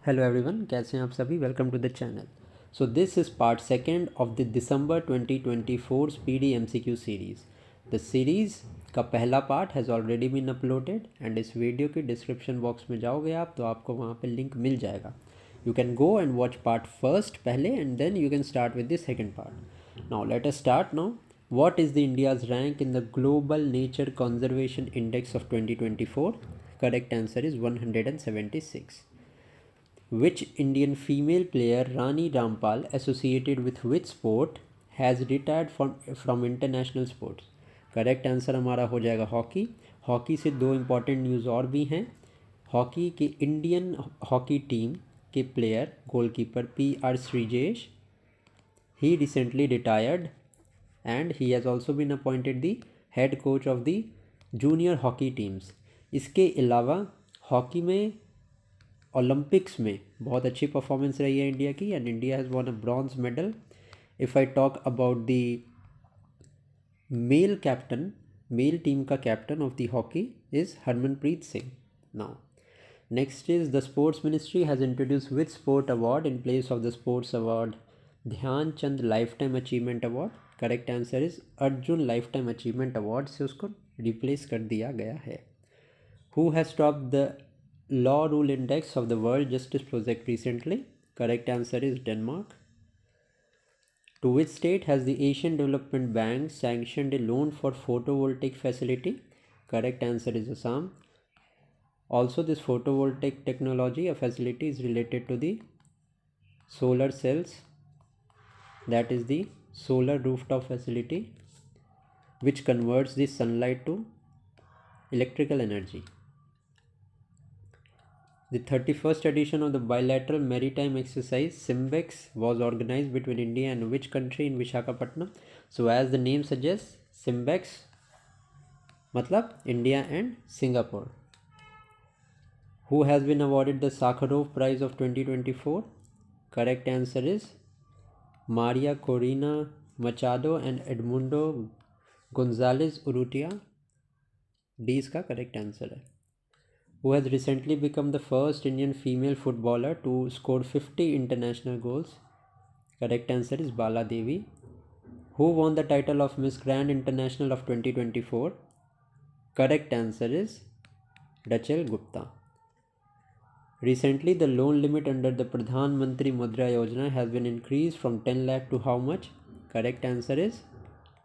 Hello everyone, कैसे हैं आप सभी। Welcome to the channel. So this is part second of the December 2024 speedy MCQ series. The series का पहला part has already been uploaded and इस video के description box में जाओगे आप तो आपको वहाँ पे लिंक मिल जाएगा। You can go and watch part first पहले and then you can start with the second part. Now let us start now. What is the India's rank in the Global Nature Conservation Index of 2024? Correct answer is 176. Which Indian female player Rani Rampal, associated with which sport, has retired from international sports? Correct answer हमारा हो जाएगा hockey. Hockey से दो important news और भी हैं। Hockey के Indian hockey team के player goalkeeper PR Sreejesh, he recently retired and he has also been appointed the head coach of the junior hockey teams. इसके अलावा हॉकी में ओलंपिक्स में बहुत अच्छी परफॉर्मेंस रही है इंडिया की and India has won a bronze medal. If I talk about the male captain, male team का captain of the hockey is Harmanpreet Singh. Now next is the sports ministry has introduce with sport award in place of the sports award Dhyanchand lifetime achievement award. Correct answer is Arjun lifetime achievement award से उसको replace कर दिया गया है। Who has topped the law rule index of the World Justice Project recently? Correct answer is Denmark. To which state has the Asian Development Bank sanctioned a loan for photovoltaic facility? Correct answer is Assam. Also, this photovoltaic technology, a facility, is related to the solar cells, that is the solar rooftop facility, which converts the sunlight to electrical energy. The 31st edition of the bilateral maritime exercise SIMBEX was organized between India and which country in Visakhapatnam? So as the name suggests, SIMBEX matlab India and Singapore. Who has been awarded the Sakharov Prize of 2024? Correct answer is Maria Corina Machado and Edmundo Gonzalez Urrutia. D इसका correct answer है। Who has recently become the first Indian female footballer to score 50 international goals? Correct answer is Bala Devi. Who won the title of Miss Grand International of 2024? Correct answer is Rachel Gupta. Recently, the loan limit under the Pradhan Mantri Mudra Yojana has been increased from 10 lakh to how much? Correct answer is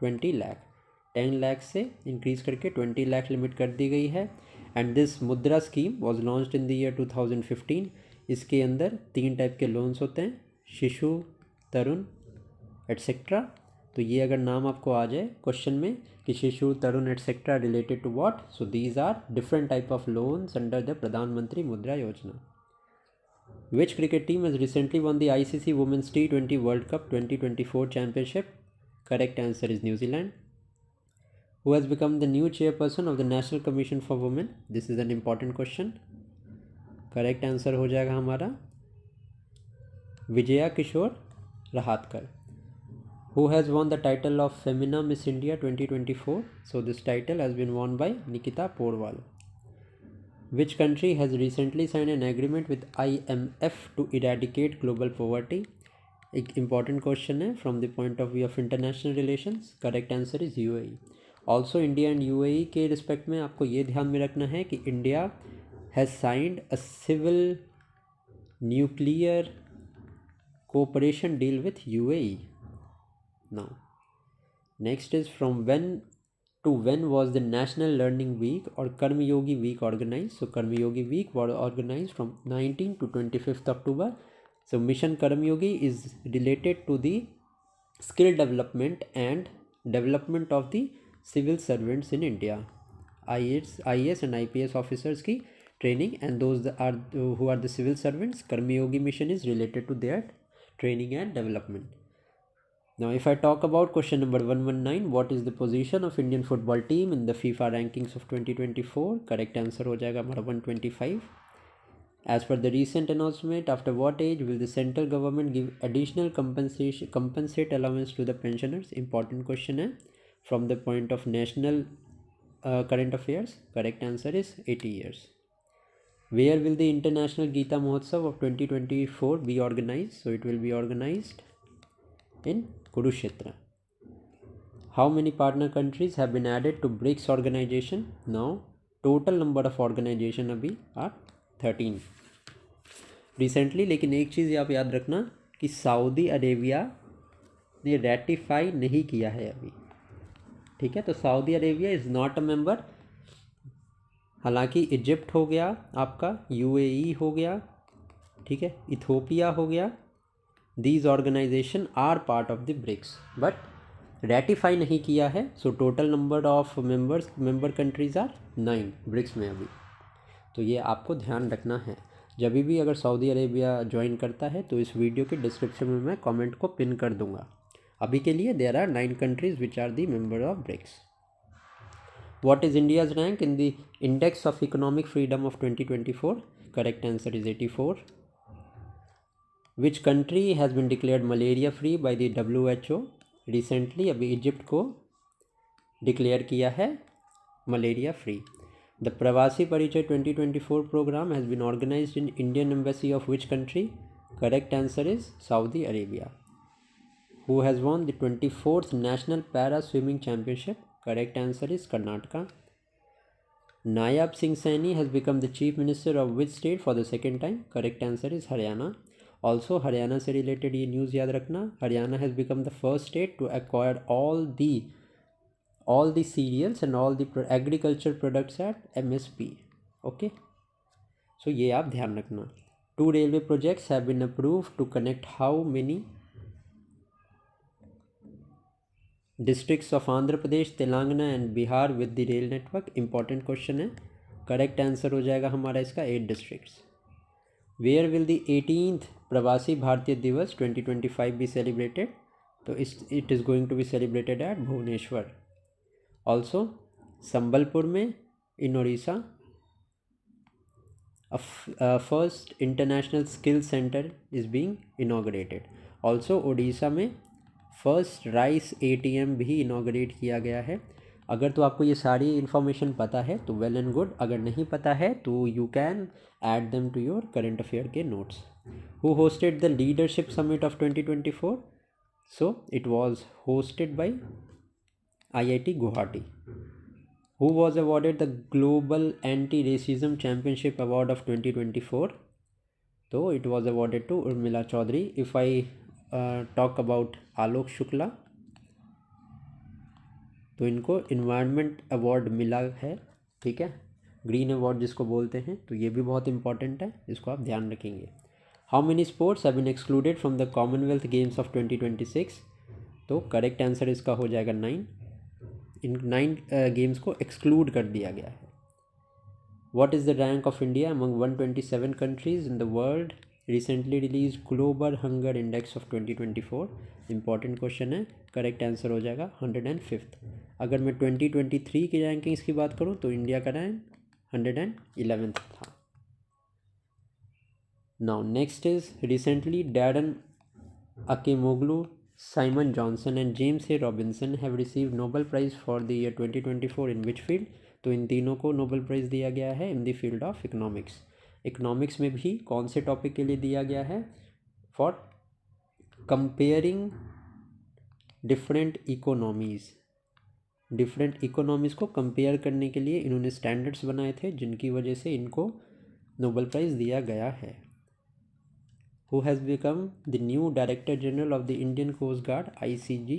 20 lakh. 10 lakh से increase करके 20 lakh limit कर दी गई है and this मुद्रा scheme was launched in the year 2015। इसके अंदर 3 type के loans होते हैं, शिशु, तरुण एटसेट्रा। तो ये अगर नाम आपको आ जाए क्वेश्चन में कि शिशु, तरुण etcetera related to what, so these are different type of loans under the प्रधानमंत्री मुद्रा योजना। विच cricket team has recently one the ICC women's T20 world cup 2024 championship? Correct answer is New Zealand. Who has become the new chairperson of the National Commission for Women? This is an important question. Correct answer हो जाएगा हमारा विजया किशोर रहातकर. Who has won the title of Femina Miss India 2024? So this title has been won by Nikita Porwal. Which country has recently signed an agreement with IMF to eradicate global poverty? एक important question है from the point of view of international relations. Correct answer is UAE. Also India and UAE के respect में आपको ये ध्यान में रखना है कि India has signed a civil nuclear cooperation deal with UAE. Now next is from when to when was the national learning week और Karmayogi week organise? So Karmayogi week was organise from 19 to 25 October. So Mission Karmyogi is related to the skill development and development of the civil servants in India, IAS and IPS officers की training, and those are who are the civil servants. Karmyogi mission is related to their training and development. Now if I talk about question number 119, what is the position of Indian football team in the FIFA rankings of 2024? Correct answer हो जाएगा हमारा 125. As per the recent announcement, after what age will the central government give additional compensate allowance to the pensioners? Important question है from the point of national current affairs. Correct answer is 80 years. Where will the International Gita Mahotsav of 2024 be organized? So it will be organized in Kurukshetra. How many partner countries have been added to BRICS organization? Now total number of organization अभी are 13 recently. लेकिन एक चीज़ आप याद रखना कि Saudi Arabia ने ratify नहीं किया है अभी, ठीक है. तो Saudi Arabia is not a member. हालांकि इजिप्ट हो गया आपका, यूएई हो गया, ठीक है, इथोपिया हो गया. These organisation are part of the BRICS but ratify नहीं किया है. So total number of member countries are 9 BRICS में अभी. तो ये आपको ध्यान रखना है. जब भी अगर सऊदी अरेबिया ज्वाइन करता है तो इस वीडियो के डिस्क्रिप्शन में मैं कमेंट को पिन कर दूंगा. अभी के लिए there are 9 countries which are the member of BRICS. What is India's rank in the index of economic freedom of 2024? Correct answer is 84. Which country has been declared malaria free by the WHO? Recently अभी Egypt को declare किया है malaria free. The Pravasi Parichai 2024 program has been organized in Indian Embassy of which country? Correct answer is Saudi Arabia. Who has won the 24th National Para Swimming Championship? Correct answer is Karnataka. Nayab Singh Saini has become the Chief Minister of which state for the second time? Correct answer is Haryana. Also Haryana से related ये news याद रखना. Haryana has become the first state to acquire all the cereals and all the agriculture products at MSP. Okay, so ये आप ध्यान रखना. 2 railway projects have been approved to connect how many districts of Andhra Pradesh, Telangana and Bihar with the rail network? Important question है. Correct answer हो जाएगा हमारा इसका 8 districts. Where will the 18th प्रवासी भारतीय दिवस 2025 be celebrated? तो it is going to be celebrated at Bhubaneswar. Also Sambalpur में in Odisha a first international skill center is being inaugurated. Also Odisha में फर्स्ट राइस ATM भी इनाग्रेट किया गया है. अगर तो आपको ये सारी इन्फॉर्मेशन पता है तो वेल एंड गुड. अगर नहीं पता है तो you can add them to your current affair के नोट्स. Who hosted the leadership summit of 2024? So it was hosted by IIT Guwahati. Who was awarded the Global Anti-Racism Championship Award of 2024? तो it was awarded to Urmila Chaudhary. If I talk about Alok Shukla, तो इनको environment award मिला है, ठीक है, green award जिसको बोलते हैं. तो ये भी बहुत इंपॉर्टेंट है, इसको आप ध्यान रखेंगे. How many sports have been excluded from the Commonwealth Games of 2026? तो करेक्ट आंसर इसका हो जाएगा 9. इन 9 गेम्स को एक्सक्लूड कर दिया गया है. What is the rank of India among 127 countries in the world? Recently release global hunger index of 2024. Important question है. करेक्ट आंसर हो जाएगा 105th. अगर मैं 2023 की रैंकिंग्स की बात करूं तो इंडिया का रैंक 111th था. Now next is recently Daron Acemoglu, Simon Johnson and James A. Robinson have received Nobel Prize for the year 2024 in which field? तो इन तीनों को नोबेल प्राइज़ दिया गया है in the field of economics. Economics में भी कौन से टॉपिक के लिए दिया गया है? फॉर कंपेयरिंग डिफरेंट इकोनॉमीज़ को कंपेयर करने के लिए इन्होंने स्टैंडर्ड्स बनाए थे जिनकी वजह से इनको नोबेल प्राइज़ दिया गया है. Who has become the new Director General of the Indian Coast Guard ICG?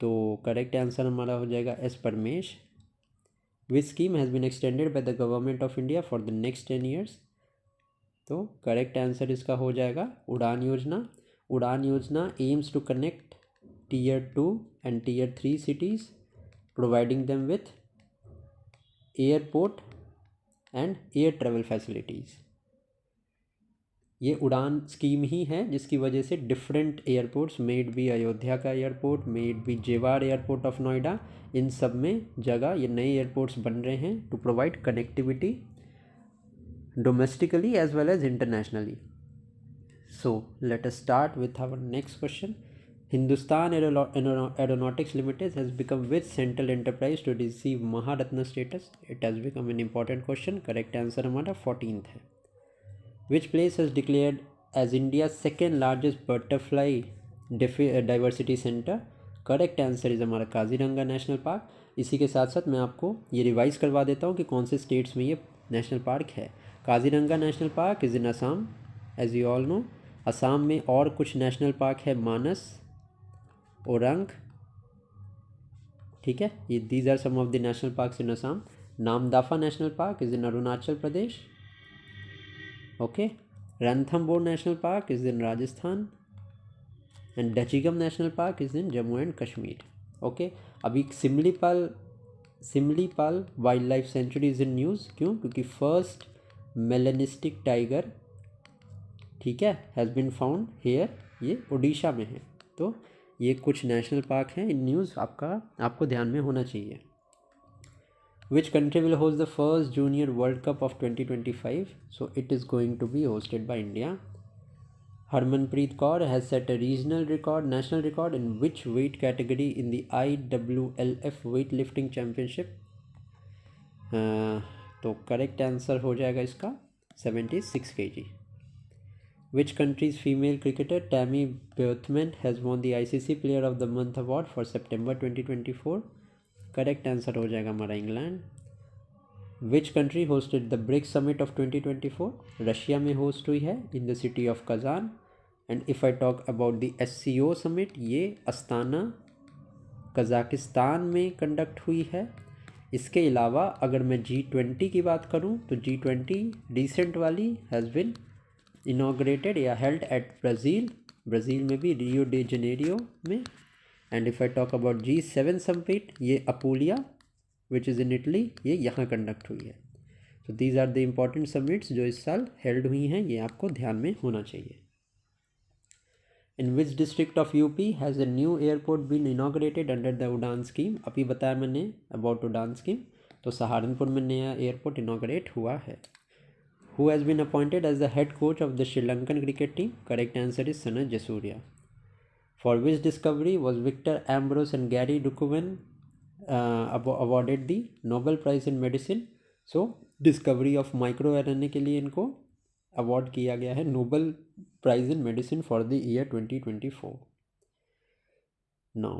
तो करेक्ट आंसर हमारा हो जाएगा S. Paramesh. Which scheme has been extended by the Government of India for the next 10 years? तो correct answer इसका हो जाएगा उड़ान योजना. उड़ान योजना aims to connect Tier 2 and Tier 3 cities, providing them with airport and air travel facilities. ये उड़ान स्कीम ही है जिसकी वजह से different airports, maybe Ayodhya का airport, maybe Jewar airport of Noida, इन सब में जगह ये नए एयरपोर्ट्स बन रहे हैं to provide connectivity domestically as well as internationally. So let us start with our next question. Hindustan Aeronautics Limited has become which central enterprise to receive Maharatna status? It has become an important question. Correct answer हमारा 14th है. Which place has declared as India's second largest butterfly diversity center? Correct answer is हमारा Kaziranga national park. इसी के साथ साथ मैं आपको ये रिवाइज करवा देता हूँ कि कौन से स्टेट्स में ये नेशनल पार्क है. Kaziranga national park is in Assam, as you all know. Assam में और कुछ नेशनल पार्क है, मानस, ओरंग, ठीक है. ये these are some of the national parks in Assam. Namdapha national park is in Arunachal Pradesh. Okay. Ranthambore national park is in Rajasthan. And Dachigam national park is in Jammu and Kashmir. Okay. अभी Similipal wildlife sanctuary is in news. क्यों? क्योंकि first melanistic tiger, ठीक है, has been found here. ये उड़ीसा में है. तो ये कुछ नेशनल पार्क हैं इन न्यूज़, आपको ध्यान में होना चाहिए. Which country will host the first Junior World Cup of 2025? So it is going to be hosted by India. Harmanpreet Kaur has set a national record in which weight category in the IWLF weightlifting championship? तो correct answer हो जाएगा इसका 76 kg. Which country's female cricketer Tammy Boothman has won the ICC Player of the Month award for September 2024? Correct answer हो जाएगा हमारा England. Which country hosted the BRICS summit of 2024? Russia में host हुई है in the city of Kazan. And if I talk about the SCO summit, ये Astana Kazakhstan में conduct हुई है. इसके अलावा अगर मैं G20 की बात करूं तो G20 रिसेंट वाली हैज़ बिन इनॉग्रेटेड या हेल्ड एट ब्राज़ील में भी, रियो डे जनेरियो में. And if I talk about G7 summit, ये अपूलिया विच इज़ इन इटली, ये यहाँ कंडक्ट हुई है. तो these are the important summits जो इस साल हेल्ड हुई हैं, ये आपको ध्यान में होना चाहिए. In which district of UP has a new airport been inaugurated under the Udan scheme? अभी बताया मैंने अबाउट उड़ान स्कीम. तो सहारनपुर में नया एयरपोर्ट इनॉग्रेट हुआ है. Who has been appointed as the head coach of the Sri Lankan cricket team? Correct answer is Sanath Jayasuriya. For which discovery was Victor Ambros and Gary Dukoven awarded the Nobel Prize in Medicine? So discovery of microRNA के लिए इनको award किया गया है Nobel prize in medicine for the year 2024. Now,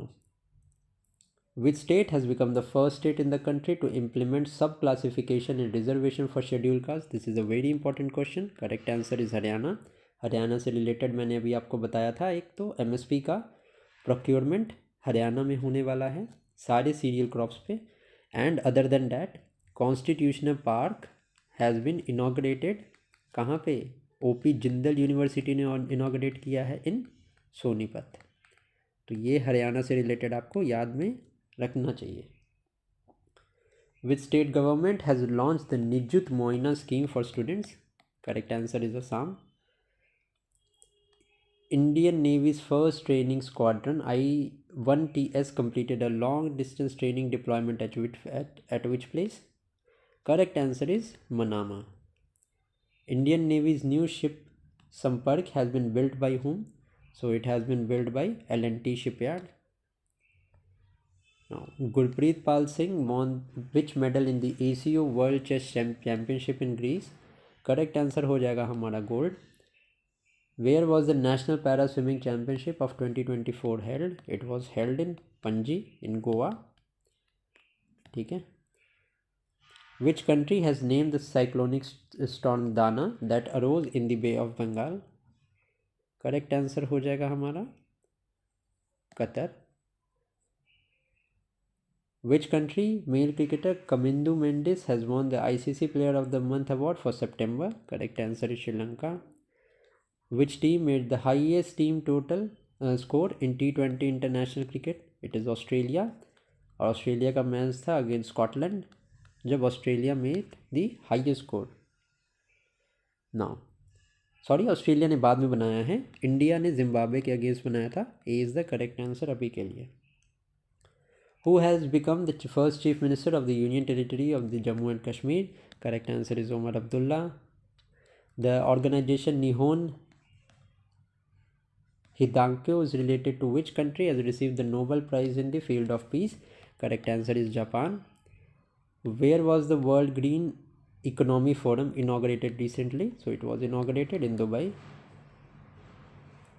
which state has become the first state in the country to implement sub-classification and reservation for scheduled castes? This is a very important question. Correct answer is Haryana. Haryana से related मैंने अभी आपको बताया था, एक तो MSP का procurement Haryana में होने वाला है सारे सीरियल क्रॉप्स पे. And other than that constitutional park has been inaugurated कहाँ पे? OP जिंदल यूनिवर्सिटी ने इनॉग्रेट किया है इन सोनीपत. तो ये हरियाणा से रिलेटेड आपको याद में रखना चाहिए. Which state government has launch the Nijut Moina scheme for students? Correct answer is Assam. Indian Navy's first training squadron I-1TS completed a long distance training deployment at which place? Correct answer is Manama. Indian Navy's new ship Sampark has been built by whom? So it has been built by L&T Shipyard. Now, Gurpreet Pal Singh won which medal in the ACO World Chess Championship in Greece? Correct answer हो जाएगा हमारा gold. Where was the National Para Swimming Championship of 2024 held? It was held in Panji in Goa. ठीक है. Which country has named the cyclonic storm Dana that arose in the Bay of Bengal? Correct answer हो जाएगा हमारा Qatar. Which country male cricketer Kamindu Mendes has won the ICC Player of the Month award for September? Correct answer is Sri Lanka. Which team made the highest team total score in T20 international cricket? It is Australia. और Australia का match था against Scotland जब Australia made the highest score. Now sorry, Australia ने बाद में बनाया है, India ने जिम्बाब्वे के अगेंस्ट बनाया था. A is the correct answer अभी के लिए. Who has become the first chief minister of the union territory of the Jammu and Kashmir? Correct answer is Omar Abdullah. The organisation Nihon Hidankyo is related to which country has received the Nobel Prize in the field of peace? Correct answer is Japan. Where was the World Green Economy Forum inaugurated recently? So it was inaugurated in Dubai.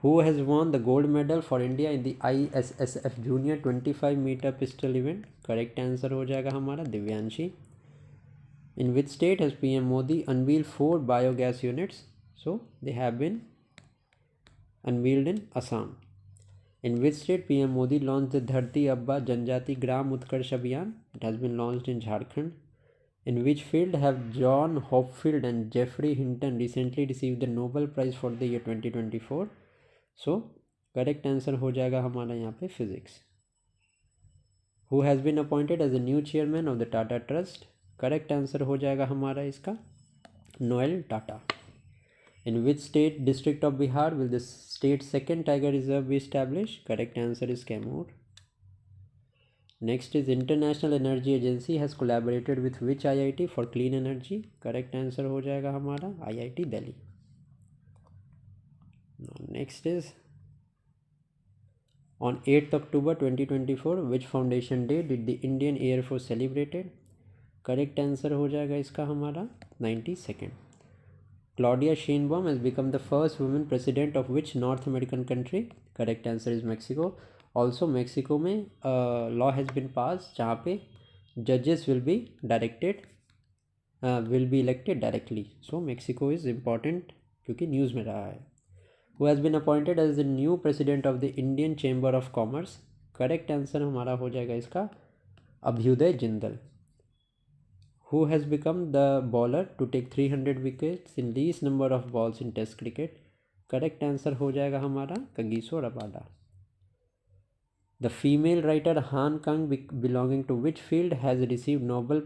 Who has won the gold medal for India in the ISSF Junior 25-meter pistol event? Correct answer हो जाएगा हमारा Divyanshi. In which state has PM Modi unveiled 4 biogas units? So they have been unveiled in Assam. In which state PM Modi launched the Dharti Abba Janjati Gram Utkarsh Abhiyan? It has been launched in Jharkhand. In which field have John Hopfield and Geoffrey Hinton recently received the Nobel Prize for the year 2024? So correct answer हो जाएगा हमारा यहाँ पे physics. Who has been appointed as the new chairman of the Tata Trust? Correct answer हो जाएगा हमारा इसका Noel Tata. In which state district of Bihar will the state's second tiger reserve be established? Correct answer is Kaimur. Next is International Energy Agency has collaborated with which IIT for clean energy? Correct answer हो जाएगा हमारा IIT Delhi. Now next is on 8th October 2024 which foundation day did the Indian Air Force celebrated? Correct answer हो जाएगा इसका हमारा 92nd. Claudia Sheinbaum has become the first woman president of which North American country? Correct answer is Mexico. Also Mexico में law has been passed जहाँ पे judges will be elected directly. So Mexico is important क्योंकि news में रहा है. Who has been appointed as the new president of the Indian Chamber of Commerce? Correct answer हमारा हो जाएगा इसका Abhyuday Jindal. Who has become the bowler to take 300 wickets in least number of balls in Test cricket? Correct answer हो जाएगा हमारा Kagiso Rabada. The female writer Han Kang belonging to which field has received Nobel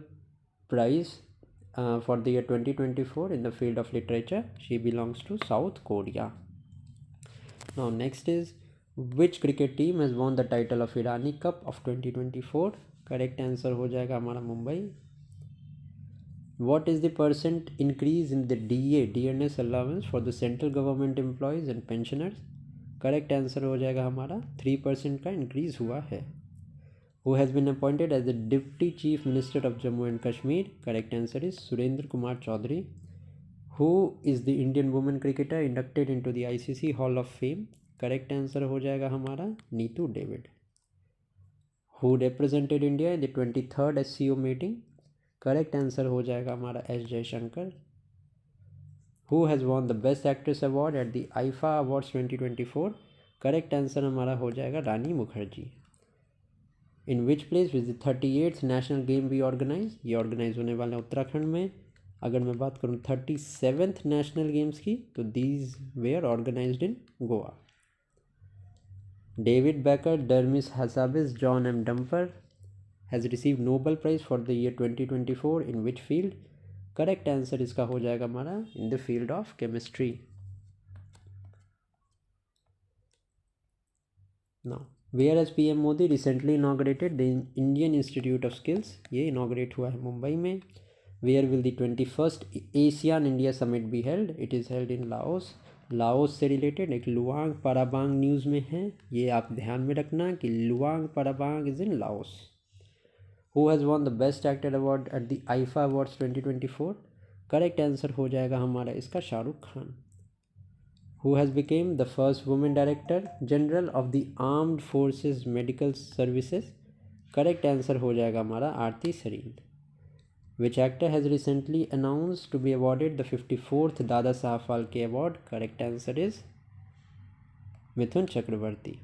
Prize for the year 2024 in the field of literature? She belongs to South Korea. Now next is which cricket team has won the title of Irani Cup of 2024? Correct answer हो जाएगा हमारा Mumbai. What is the percent increase in the dearness allowance for the central government employees and pensioners? Correct answer हो जाएगा हमारा 3% का increase हुआ है. Who has been appointed as the Deputy Chief Minister of Jammu and Kashmir? Correct answer is Surendra Kumar Chaudhary. Who is the Indian women cricketer inducted into the ICC Hall of Fame? Correct answer हो जाएगा हमारा Neetu David. Who represented India in the 23rd SCO meeting? Correct answer हो जाएगा हमारा S Jaishankar. Who has won the best actress award at the IIFA awards 2024? Correct answer हमारा हो जाएगा Rani Mukherjee. In which place will the 38th national game be organise? ये organise होने वाले हैं उत्तराखंड में. अगर मैं बात करूँ 37th नेशनल गेम्स की तो these were organised in Goa. David Baker, Demis Hassabis, John M Jumper has received Nobel Prize for the year 2024 in which field? Correct answer इसका हो जाएगा हमारा in the field of chemistry. Now where has PM Modi recently inaugurated the Indian Institute of Skills? ये inaugurate हुआ है मुंबई में. Where will the 21st ASEAN India Summit be held? It is held in Laos. Laos से related एक Luang Prabang news में है, ये आप ध्यान में रखना कि Luang Prabang is in Laos. Who has won the Best Actor Award at the IFA Awards 2024? Correct answer हो जाएगा हमारा इसका Shahrukh Khan. Who has become the first woman Director General of the Armed Forces Medical Services? Correct answer हो जाएगा हमारा आरती Sarin. Which actor has recently announced to be awarded the 54th Dada Saheb Phalke Award? Correct answer is Mithun Chakrabarti.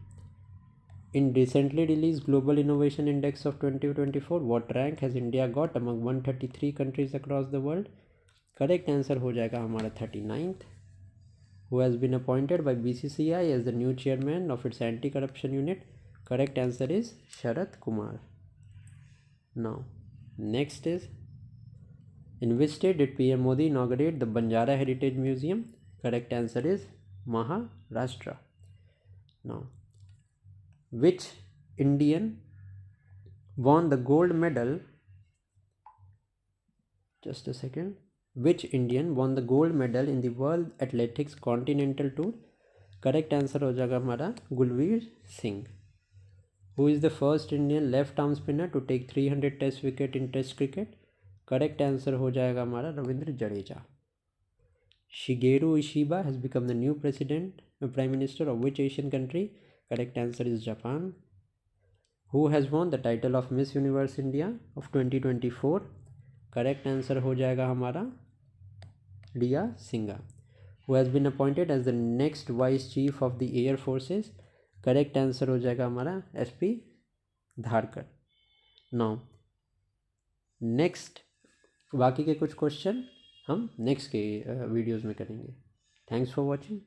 In recently released Global Innovation Index of 2024, what rank has India got among 133 countries across the world? Correct answer हो जाएगा हमारा 39th. Who has been appointed by BCCI as the new chairman of its anti-corruption unit? Correct answer is Sharat Kumar. Now, next is in which state did PM Modi inaugurate the Banjara Heritage Museum? Correct answer is Maharashtra. Now, which Indian won the gold medal? Just a second. Which Indian won the gold medal in the World Athletics Continental Tour? Correct answer हो जाएगा हमारा Gulveer Singh. Who is the first Indian left arm spinner to take 300 test wicket in test cricket? Correct answer हो जाएगा हमारा Ravindra Jadeja. Shigeru Ishiba has become the new prime minister of which Asian country? Correct answer is Japan. Who has won the title of Miss Universe India of 2024? Correct answer हो जाएगा हमारा Riya Singha. Who has been appointed as the next vice chief of the air forces? Correct answer हो जाएगा हमारा SP Dharkar. Now next बाकी के कुछ question हम नेक्स्ट के वीडियोज़ में करेंगे। Thanks for watching.